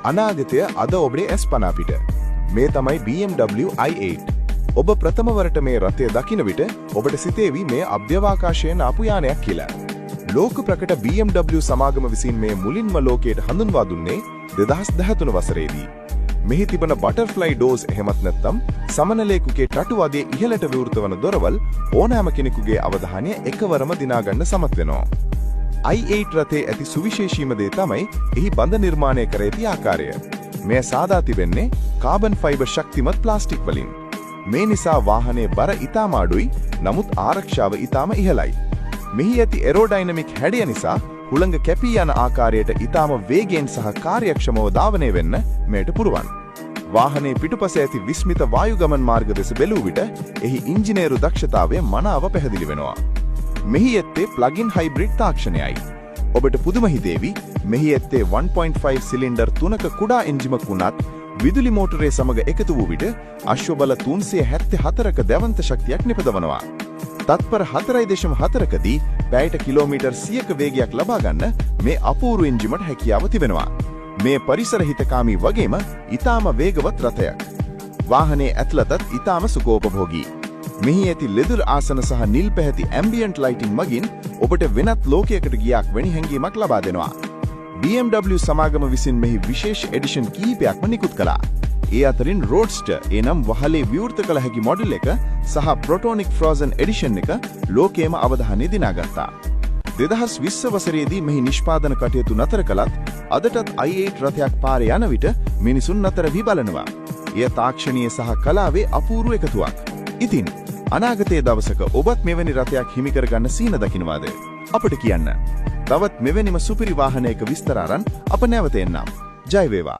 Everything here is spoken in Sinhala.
අනාගතය අද ඔබේ S50 පිට. මේ තමයි BMW i8. ඔබ ප්‍රථම වරට මේ රථය දකින විට ඔබට සිතේවි මේ අභ්‍යවකාශයෙන් ආපු යානයක් කියලා. ලෝක ප්‍රකට BMW සමාගම විසින් මේ මුලින්ම ලෝකයට හඳුන්වා දුන්නේ 2013 වසරේදී. මෙහි තිබෙන බටර්ෆ්ලයි ඩෝස් එහෙමත් නැත්නම් සමනලේකුගේ ටටුවදේ ඉහළට විවෘත වන දොරවල් ඕනෑම කෙනෙකුගේ අවධානය එකවරම දිනා ගන්න සමත් වෙනවා. i8 රථයේ ඇති සුවිශේෂීම දේ තමයි එහි බඳ නිර්මාණය කර ඇති ආකාරය. මෙය සාදා තිබෙන්නේ කාබන් ෆයිබර් ශක්තිමත් ප්ලාස්ටික් වලින්. මේ නිසා වාහනයේ බර ඉතාම අඩුයි, නමුත් ආරක්ෂාව ඉතාම ඉහළයි. මෙහි ඇති එරෝඩයිනමික් හැඩය නිසා හුළඟ කැපී යන ආකාරයට ඉතාම වේගයෙන් සහ කාර්යක්ෂමව ධාවනය වෙන්න මෙයට පුරුවන්. වාහනයේ පිටුපස ඇති විස්මිත වායු ගමන් මාර්ග දෙස බැලූ විට එහි ඉංජිනේරු දක්ෂතාවය මනාව පැහැදිලි වෙනවා. මෙහි ඇත්තේ ප්ලග්-ඉන් හයිබ්‍රිඩ් තාක්ෂණයයි. ඔබට පුදුම හිතේවි මෙහි ඇත්තේ 1.5 සිලින්ඩර් 3ක කුඩා එන්ජිමක් වුණත් විදුලි මෝටරේ සමග එකතු වූ විට අශ්ව බල 374ක දැවන්ත ශක්තියක් නිපදවනවා. තත්පර 4.4කදී පැයට කිලෝමීටර් 100ක වේගයක් ලබා ගන්න මේ අපූර්ව එන්ජිමට හැකියාව තිබෙනවා. මේ පරිසර හිතකාමී වගේම ඊටාම වේගවත් රථයක්. වාහනේ ඇතුළතත් ඊටාම සුඛෝපභෝගී. මෙහි ඇති ලෙදර් ආසන සහ නිල් පැහැති ඇම්බියන්ට් ලයිටින් මගින් ඔබට වෙනත් ලෝකයකට ගියාක් වැනි හැඟීමක් ලබා දෙනවා. BMW සමාගම විසින් මෙහි විශේෂ එඩිෂන් කිහිපයක්ම නිකුත් කළා. ඒ අතරින් රෝඩ්ස්ටර් එනම් වහලේ විවෘත කළ හැකි මොඩල් එක සහ ප්‍රොටෝනික් ෆ්‍රෝසන් එඩිෂන් එක ලෝකයේම අවධානය දිනාගත්තා. 2020 වසරේදී මෙහි නිෂ්පාදන කටයුතු නතර කළත් අදටත් i8 රථයක් පාරේ යන විට මිනිසුන් නතර වී බලනවා. එය තාක්ෂණීය සහ කලාවේ අපූර්ව එකතුවක්. ඉතින් අනාගතයේ දවසක ඔබත් මෙවැනි රථයක් හිමි කරගන්න සීන දකින්නවාද? අපිට කියන්න. තවත් මෙවැනිම සුපිරි වාහනයක විස්තර අරන් අප නැවත එන්නම්. ජය වේවා.